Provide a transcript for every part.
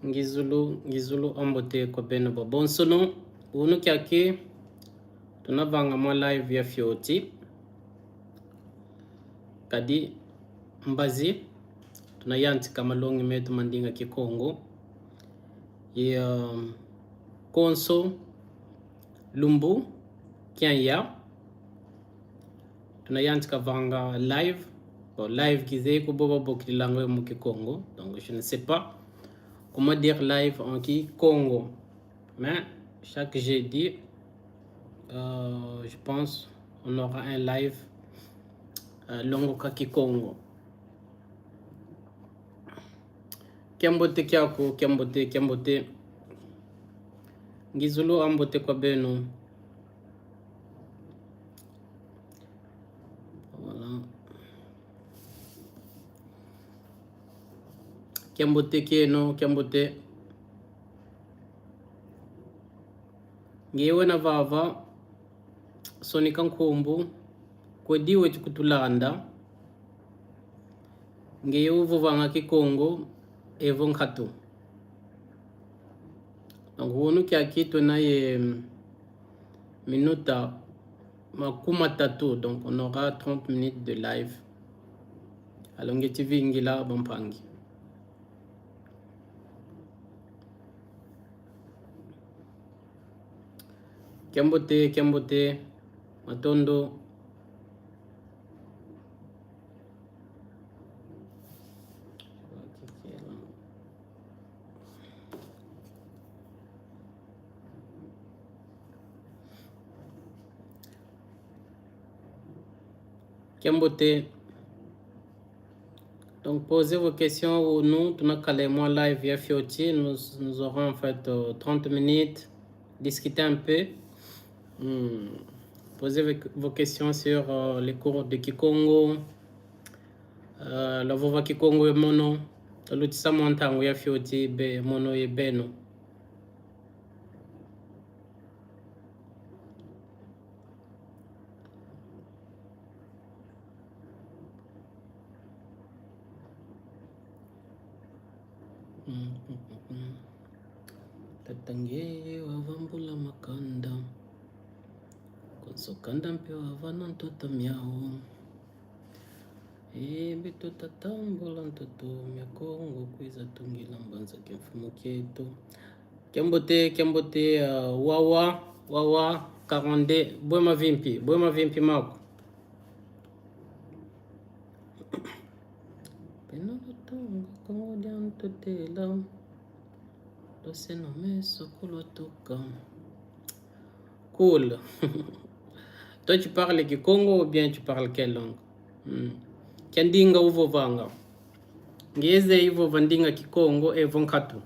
ngizulu ambote kwa beno ba bonsono unu kyake tunavanga mwa live ya fyoti kadi mbazi tunayantika malongi metu mandinga kikongo ya konso lumbu kyanya tunayantika vanga live live kizé ko boba bokli langue mu Kikongo, donc je ne sais pas comment dire live en Kikongo, mais chaque jeudi je pense on aura un live longo ka Kikongo. Kembote kyako kembote ngizulu ambote kwa beno. Kembote keno kembote ngewe na vava sonika nkumbu kwediwe chikutulanda ngewe uvuvanga Kikongo evo nkatu donc wonu kyakitwe naye minuta makuma tatu, donc on aura 30 minutes de live alonge tivingila bampangi. Kembote matondo Kembote. Donc posez vos questions ou nous, tu n'as qu'à les mois live via Fioti, nous aurons en fait 30 minutes, discuter un peu. Posez vos questions sur les cours de Kikongo, la vova Kikongo et mono, l'outil montango ya Fioti, be mono et beno. Tatange wavambula makanda konsokanda mpe wavana ntoto miao bito tatambula ntoto miakongo kwiza tungila mbanza kimfumo kietu. Kembote wawa 40 bwema vimpi mako penolotonga kongo dia ntotela doseno meso kulotoka. Cool. Toi tu parles Kikongo ou bien tu parles quelle langue? Kendinga uvo vanga ngeze ivo vandinga Kikongo evo nkatu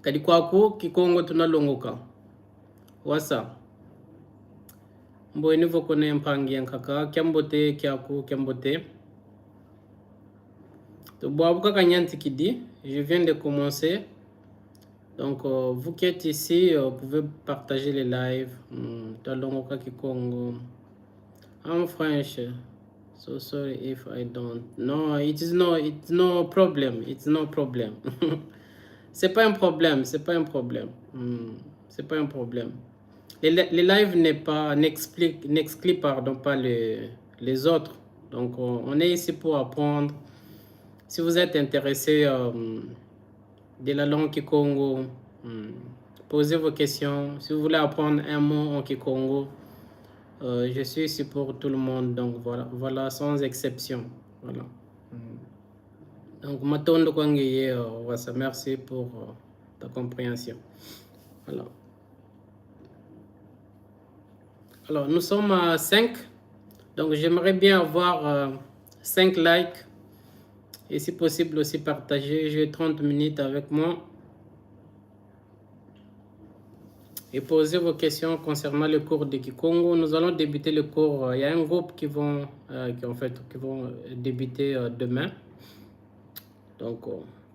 kadi kwaku Kikongo tunalongoka wasa mbo enivo kone mpangi yankaka kembote kyaku kembote to boabuka kanyanti kidi. Je viens de commencer, donc vous qui êtes ici pouvez partager les lives. Talongoka Kikongo. I'm French, so sorry if I don't. No, it's no problem. It's no problem. C'est pas un problème. C'est pas un problème. C'est pas un problème. Les lives n'excluent pas les autres. Donc on est ici pour apprendre. Si vous êtes intéressé de la langue Kikongo, posez vos questions. Si vous voulez apprendre un mot en Kikongo, je suis ici pour tout le monde. Donc voilà sans exception. Voilà. Donc matondo kwangeye wasa, merci pour ta compréhension. Alors nous sommes à 5. Donc j'aimerais bien avoir 5 likes. Et si possible aussi partager, j'ai 30 minutes avec moi. Et posez vos questions concernant le cours de Kikongo. Nous allons débuter le cours. Il y a un groupe qui vont débuter demain. Donc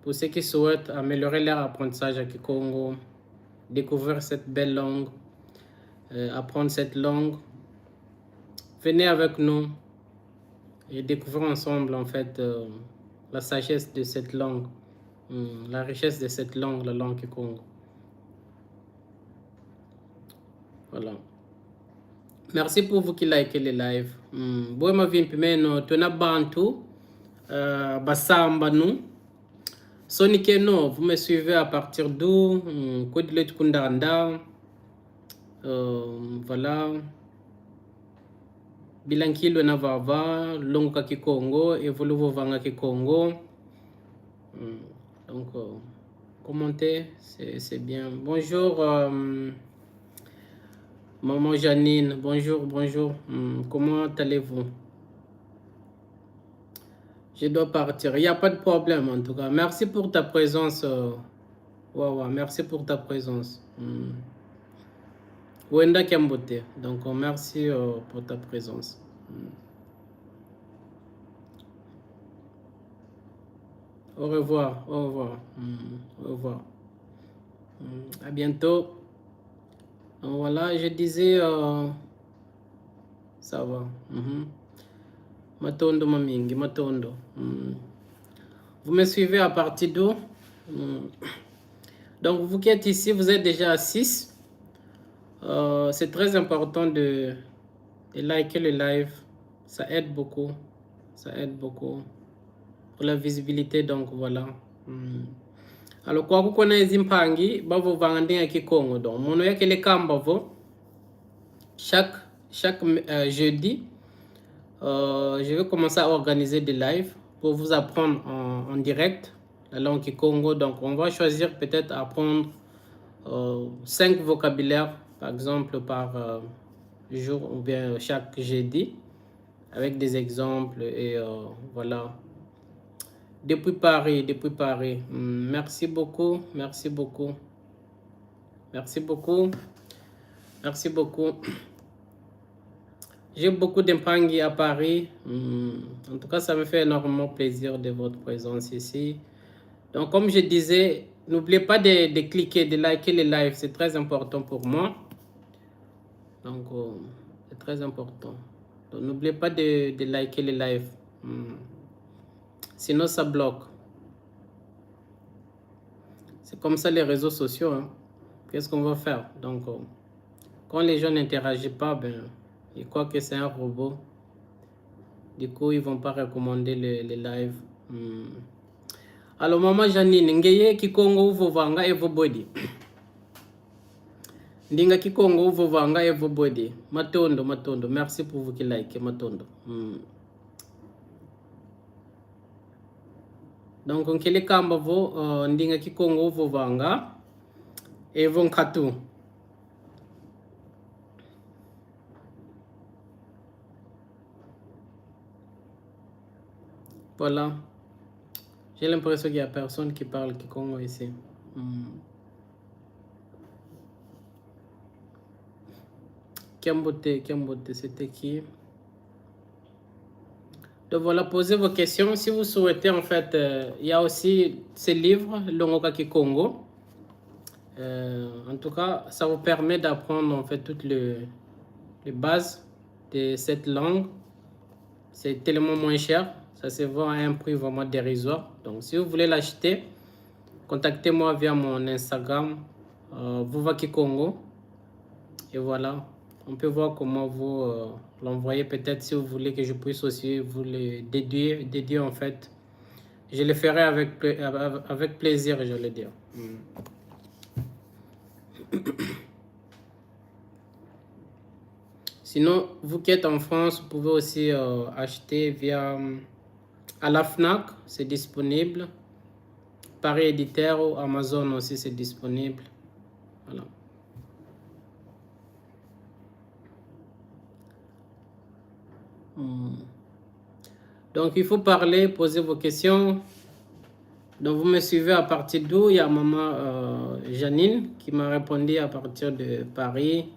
pour ceux qui souhaitent améliorer leur apprentissage à Kikongo, découvrir cette belle langue, apprendre cette langue, venez avec nous et découvrir ensemble en fait la sagesse de cette langue, la richesse de cette langue, la langue Kikongo. Voilà. Merci pour vous qui likez les lives. Boy ma vin pimeno tona bantu basamba nous. Sonique no, vous me suivez à partir d'où? Kodilet Kundanda. Voilà. Bilankilo na vava, longa Kikongo, evoluvo vanga Kikongo. Donc, commentez, c'est bien. Bonjour, maman Janine. Bonjour, bonjour. Comment allez-vous? Je dois partir. Il n'y a pas de problème en tout cas. Merci pour ta présence. Wawa, merci pour ta présence. Wenda Kambote. Donc, merci pour ta présence. Au revoir. Au revoir. Au revoir. À bientôt. Donc, voilà, je disais, ça va. Matondo Mamingi, Matondo. Vous me suivez à partir d'où? Donc, vous qui êtes ici, vous êtes déjà à 6. C'est très important de liker le live. Ça aide beaucoup. Ça aide beaucoup pour la visibilité. Donc, voilà. Alors, quoi que vous connaissez Zimpangi, vous vendez à Kikongo. Donc, mon nom est le Kambavo. Chaque jeudi, je vais commencer à organiser des lives pour vous apprendre en direct la langue Kikongo. Donc, on va choisir peut-être apprendre 5 vocabulaires, par exemple, par jour ou bien chaque jeudi, avec des exemples et voilà. Depuis Paris. Merci beaucoup, merci beaucoup. Merci beaucoup. Merci beaucoup. J'ai beaucoup d'impangi à Paris. En tout cas, ça me fait énormément plaisir de votre présence ici. Donc, comme je disais, n'oubliez pas de cliquer, de liker les lives. C'est très important pour moi. Donc, c'est très important. Donc, n'oubliez pas de liker les lives. Sinon, ça bloque. C'est comme ça les réseaux sociaux. Hein. Qu'est-ce qu'on va faire? Donc, quand les gens n'interagissent pas, ben, ils croient que c'est un robot. Du coup, ils ne vont pas recommander les lives. Alors, maman Janine, ngeye Kikongo uvovanga everybody. Ndinga Kikongo uvovanga everybody. Matondo. Merci pour vous qui like. Matondo. Donc, on kele kamba vo ndinga Kikongo uvovanga evon katu. Voilà. J'ai l'impression qu'il n'y a personne qui parle Kikongo ici. Kiambote, c'était qui? Donc voilà, posez vos questions. Si vous souhaitez, en fait, il y a aussi ce livre, Longoka Kikongo. En tout cas, ça vous permet d'apprendre en fait toutes les bases de cette langue. C'est tellement moins cher. Ça se vend à un prix vraiment dérisoire. Donc, si vous voulez l'acheter, contactez-moi via mon Instagram, Vuva Kikongo. Et voilà, on peut voir comment vous l'envoyer. Peut-être si vous voulez que je puisse aussi vous le dédier en fait. Je le ferai avec plaisir, je le dire. Sinon, vous qui êtes en France, vous pouvez aussi acheter via à la FNAC, c'est disponible. Paris Éditeur ou Amazon aussi, c'est disponible. Voilà. Donc, il faut parler, poser vos questions. Donc, vous me suivez à partir d'où? Il y a maman Janine qui m'a répondu à partir de Paris.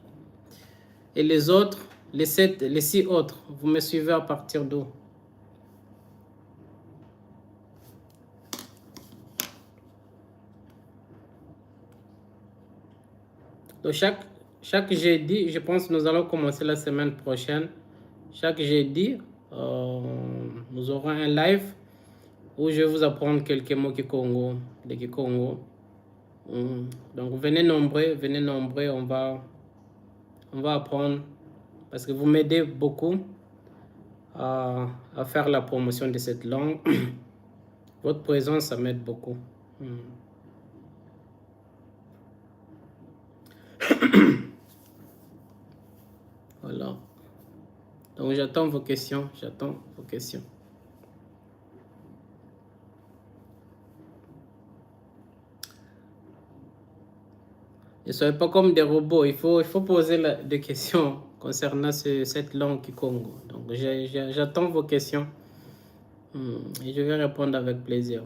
Et les autres, les 6 autres, vous me suivez à partir d'où? Donc, chaque jeudi, je pense que nous allons commencer la semaine prochaine. Chaque jeudi, nous aurons un live où je vais vous apprendre quelques mots Kikongo, de Kikongo. Donc venez nombreux, on va apprendre, parce que vous m'aidez beaucoup à faire la promotion de cette langue. Votre présence, ça m'aide beaucoup. Voilà. Donc j'attends vos questions, Ne soyez pas comme des robots, il faut poser des questions concernant cette langue Kikongo. Donc j'attends vos questions et je vais répondre avec plaisir.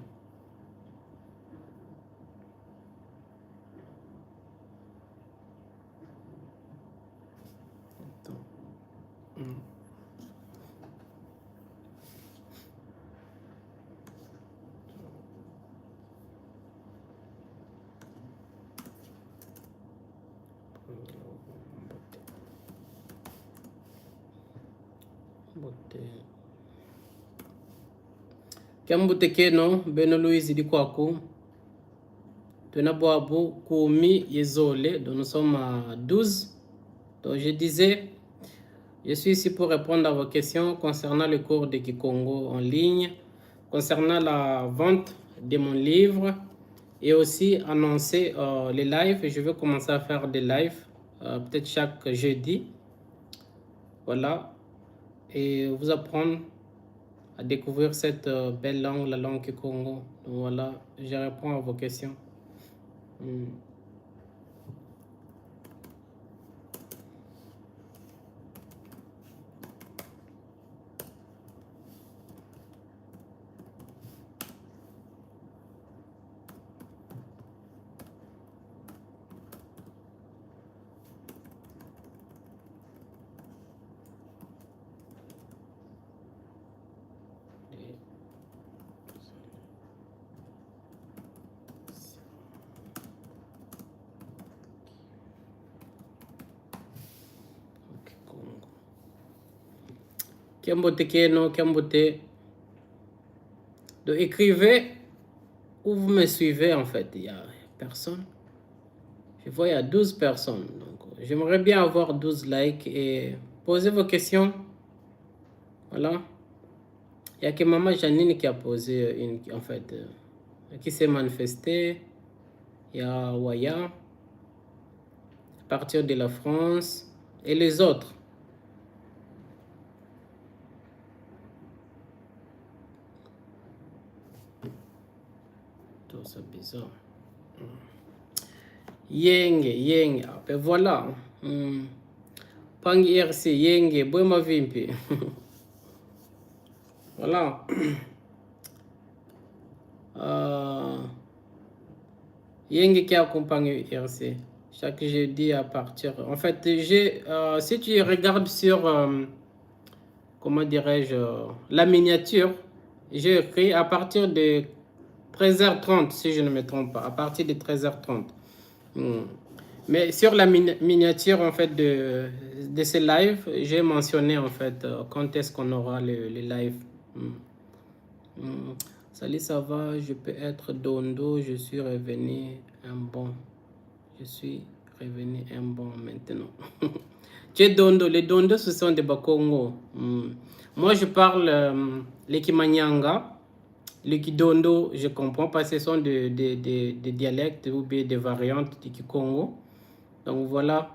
Kiambute keno beno Louise di kwaku Tunaboabu Koumi Yezole, donc nous sommes à 12. Donc je disais, je suis ici pour répondre à vos questions concernant le cours de Kikongo en ligne, concernant la vente de mon livre et aussi annoncer les lives. Je vais commencer à faire des lives, peut-être chaque jeudi. Voilà. Et vous apprendre à découvrir cette belle langue, la langue Kikongo. Donc voilà, je réponds à vos questions. Kiambote Keno, Kiambote. Donc écrivez où vous me suivez en fait. Il y a personne. Je vois il y a 12 personnes. Donc j'aimerais bien avoir 12 likes et posez vos questions. Voilà. Il y a que Maman Janine qui a posé en fait, qui s'est manifestée. Il y a Waya, à partir de la France, et les autres. Tout ça bizarre. Yenge. Ben voilà. Pangi RC, Yenge, Boema Vimpi. Voilà. Yenge qui accompagne RC. Chaque jeudi à partir. En fait, si tu regardes sur, comment dirais-je, la miniature, j'ai écrit à partir de 13h30, si je ne me trompe pas, à partir de 13h30. Mais sur la miniature, en fait, de ces lives, j'ai mentionné, en fait, quand est-ce qu'on aura les lives. Salut, ça va, je peux être Dondo, je suis revenu un bon. Je suis revenu un bon maintenant. Tu es Dondo, les Dondo, ce sont des Bakongo. Moi, je parle les Kimanyanga. Les Kidondo, je comprends parce que ce sont des dialectes ou bien des variantes du Kikongo. Donc voilà.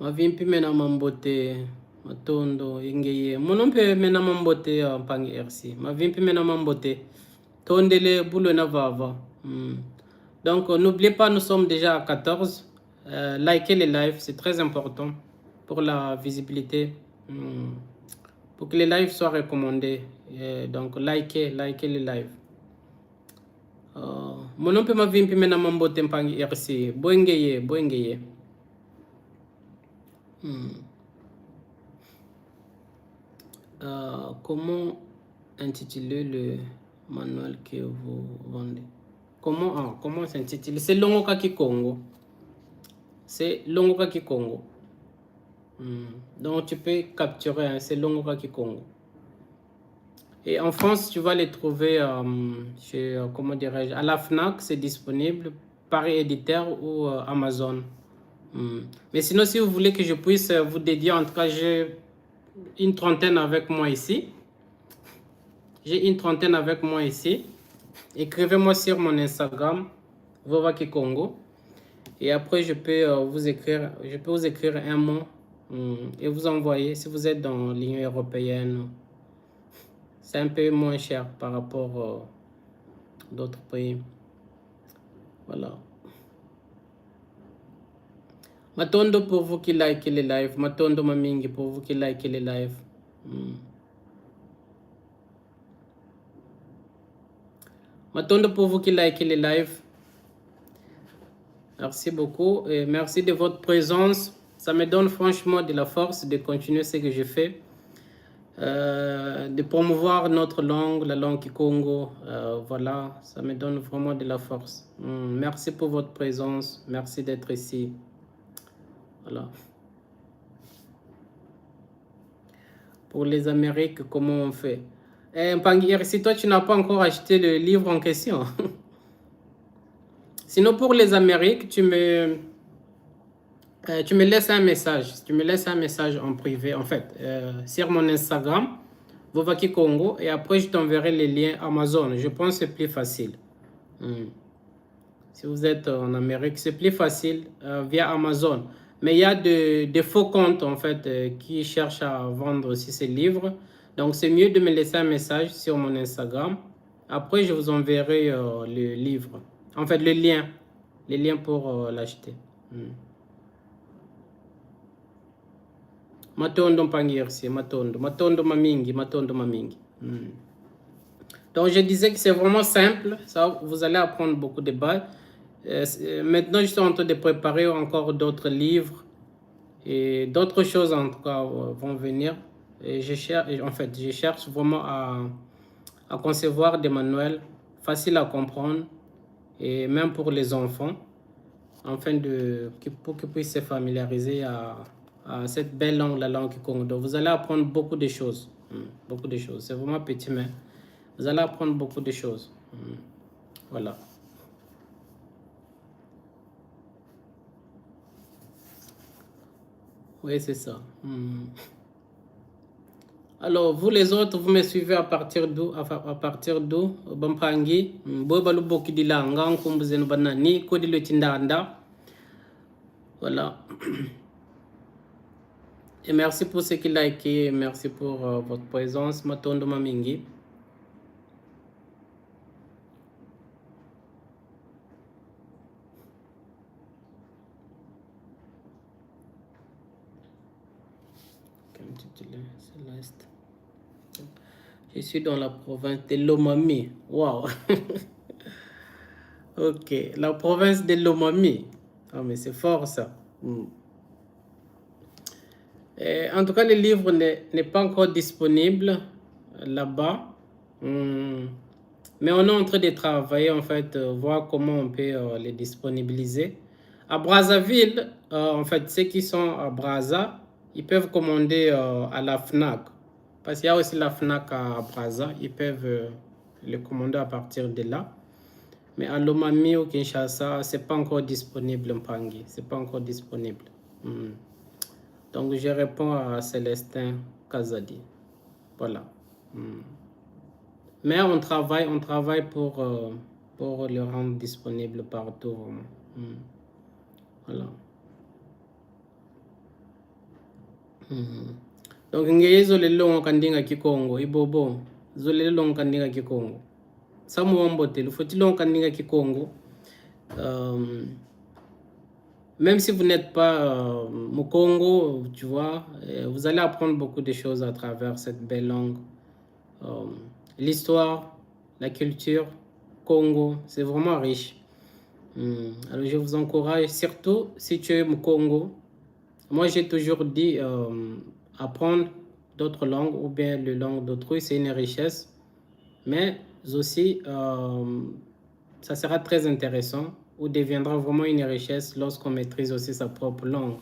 Ma vie mpi mena mambote matondo ingeye. Mon mpe mena mambote pangi RC. Ma vie mpi mena mambote. Tondele boulot na vava. Donc n'oubliez pas, nous sommes déjà à 14. Likez les lives, c'est très important pour la visibilité. Pour que les lives soient recommandés. Donc likez les lives. Mon nom peut ma vie mena mambote pangi RC. Boengeye. Comment intituler le manuel que vous vendez? Comment s'intitule? C'est Longoka Kikongo. C'est Longoka Kikongo. Donc tu peux capturer, c'est Longoka Kikongo. Et en France, tu vas les trouver chez, comment dirais-je, à la FNAC, c'est disponible, Paris Éditeur ou Amazon. Mais sinon, si vous voulez que je puisse vous dédier, en tout cas, j'ai une trentaine avec moi ici. J'ai une trentaine avec moi ici. Écrivez-moi sur mon Instagram, Vovaki Congo. Et après, je peux vous écrire un mot et vous envoyer si vous êtes dans l'Union européenne. C'est un peu moins cher par rapport à d'autres pays. Voilà. Matondo pour vous qui likez les lives. Matondo Mamingi pour vous qui likez les lives. Matondo pour vous qui likez les lives. Merci beaucoup et merci de votre présence. Ça me donne franchement de la force de continuer ce que je fais. De promouvoir notre langue, la langue Kikongo. Voilà, ça me donne vraiment de la force. Merci pour votre présence. Merci d'être ici. Voilà. Pour les Amériques, comment on fait? Mpangir, si toi tu n'as pas encore acheté le livre en question. Sinon, pour les Amériques, tu me laisses un message. Tu me laisses un message en privé, en fait, sur mon Instagram, Vovaki Congo, et après je t'enverrai les liens Amazon. Je pense que c'est plus facile. Si vous êtes en Amérique, c'est plus facile via Amazon. Mais il y a des faux comptes, en fait, qui cherchent à vendre aussi ces livres. Donc, c'est mieux de me laisser un message sur mon Instagram. Après, je vous enverrai le livre. En fait, les liens pour l'acheter. Matondo Pangirsi, Matondo Mamingi. Donc, je disais que c'est vraiment simple. Ça, vous allez apprendre beaucoup de bases. Maintenant, je suis en train de préparer encore d'autres livres et d'autres choses en tout cas vont venir. Et je cherche vraiment à concevoir des manuels faciles à comprendre et même pour les enfants, afin pour qu'ils puissent se familiariser à cette belle langue, la langue Kikongo. Donc, vous allez apprendre beaucoup de choses. Beaucoup de choses. C'est vraiment petit, mais vous allez apprendre beaucoup de choses. Voilà. Oui, c'est ça. Alors, vous les autres, vous me suivez à partir d'où? À partir d'où? Bampangi, Bobalu Bokidila, Ngankumbuzen Banani, Kodilo Tindanda. Voilà. Et merci pour ceux qui likent, merci pour votre présence, Matondo Mamingi. Céleste. Je suis dans la province de Lomami. Wow. Ok, la province de Lomami. Ah, mais c'est fort ça. En tout cas, le livre n'est pas encore disponible là-bas. Mais on est en train de travailler, en fait, voir comment on peut les disponibiliser. À Brazzaville, en fait, ceux qui sont à Brazza, ils peuvent commander à la FNAC. Parce qu'il y a aussi la FNAC à Brazza. Ils peuvent le commander à partir de là. Mais à Lomami ou Kinshasa, ce n'est pas encore disponible, Mpangi. Ce n'est pas encore disponible. Donc, je réponds à Célestin Kazadi. Voilà. Mais on travaille pour le rendre disponible partout. Voilà. Donc, ngeye zolelo kandinga Kikongo, ibobo. Zolelo kandinga Kikongo. Samu wambote, le faut-il kandinga Kikongo. Même si vous n'êtes pas au Congo, tu vois, vous allez apprendre beaucoup de choses à travers cette belle langue. L'histoire, la culture, Congo, c'est vraiment riche. Alors je vous encourage, surtout si tu es au Congo. Moi, j'ai toujours dit, apprendre d'autres langues ou bien les langues d'autrui, c'est une richesse. Mais aussi, ça sera très intéressant ou deviendra vraiment une richesse lorsqu'on maîtrise aussi sa propre langue.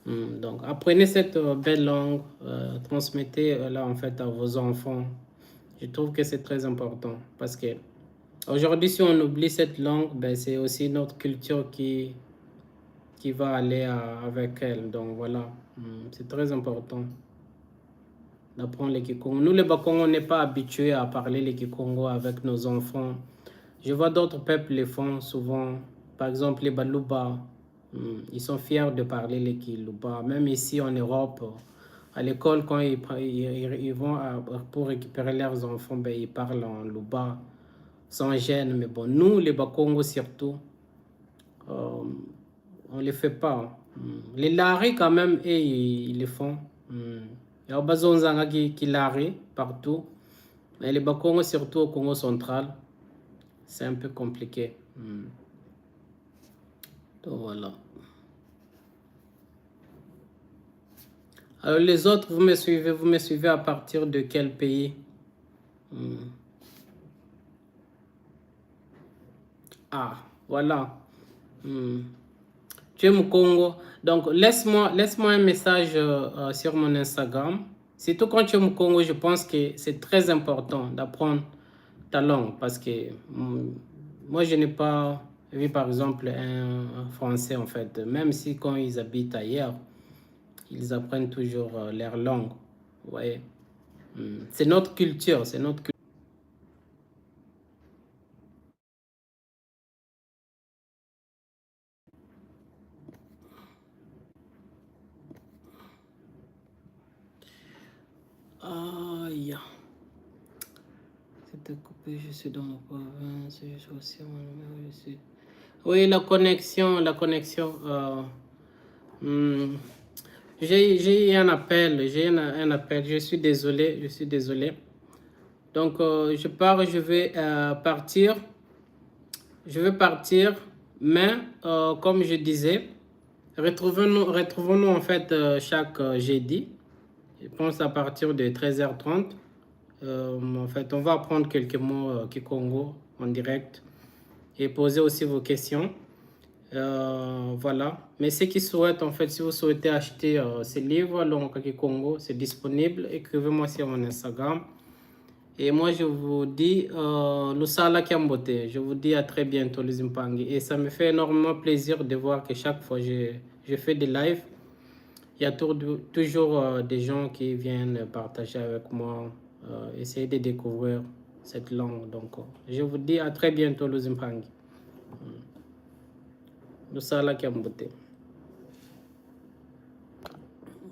Donc, apprenez cette belle langue, transmettez-la en fait à vos enfants. Je trouve que c'est très important parce que aujourd'hui, si on oublie cette langue, ben, c'est aussi notre culture qui va aller avec elle. Donc voilà, c'est très important d'apprendre les Kikongo. Nous, les Bakongo, on n'est pas habitués à parler les Kikongo avec nos enfants. Je vois d'autres peuples les font souvent. Par exemple, les Baluba, ils sont fiers de parler les Kiluba. Même ici en Europe, à l'école, quand ils vont pour récupérer leurs enfants, ben, ils parlent en Luba sans gêne. Mais bon, nous, les Bakongo surtout, on ne les fait pas. Les Lari, quand même, et ils les font. Il y a Bazonzanga qui Lari partout. Mais les Bakongo, surtout au Congo central, c'est un peu compliqué. Donc voilà. Alors les autres, vous me suivez à partir de quel pays? Ah, voilà. Tu es au Congo. Donc laisse-moi un message sur mon Instagram. Surtout quand tu es au Congo, je pense que c'est très important d'apprendre ta langue parce que moi je n'ai pas vu par exemple un Français en fait, même si quand ils habitent ailleurs, ils apprennent toujours leur langue. Vous voyez, c'est notre culture, c'est notre culture. Aïe, c'était coupé, je suis dans ma province, je suis aussi mon numéro, je suis... Oui, la connexion, j'ai eu un appel, un appel, je suis désolé. Donc, je vais partir. Je vais partir, mais comme je disais, retrouvons-nous en fait chaque jeudi. Je pense à partir de 13h30. En fait, on va apprendre quelques mots Kikongo en direct et poser aussi vos questions. Voilà. Mais ceux qui souhaitent, en fait, si vous souhaitez acheter ces livres, Longoka Kikongo, c'est disponible. Écrivez-moi sur mon Instagram. Et moi, je vous dis, Lusala Kiambote, je vous dis à très bientôt, les Impangi. Et ça me fait énormément plaisir de voir que chaque fois que je fais des lives, il y a toujours des gens qui viennent partager avec moi, essayer de découvrir cette langue. Donc, je vous dis à très bientôt, les Impangi. Lusala Kiambote.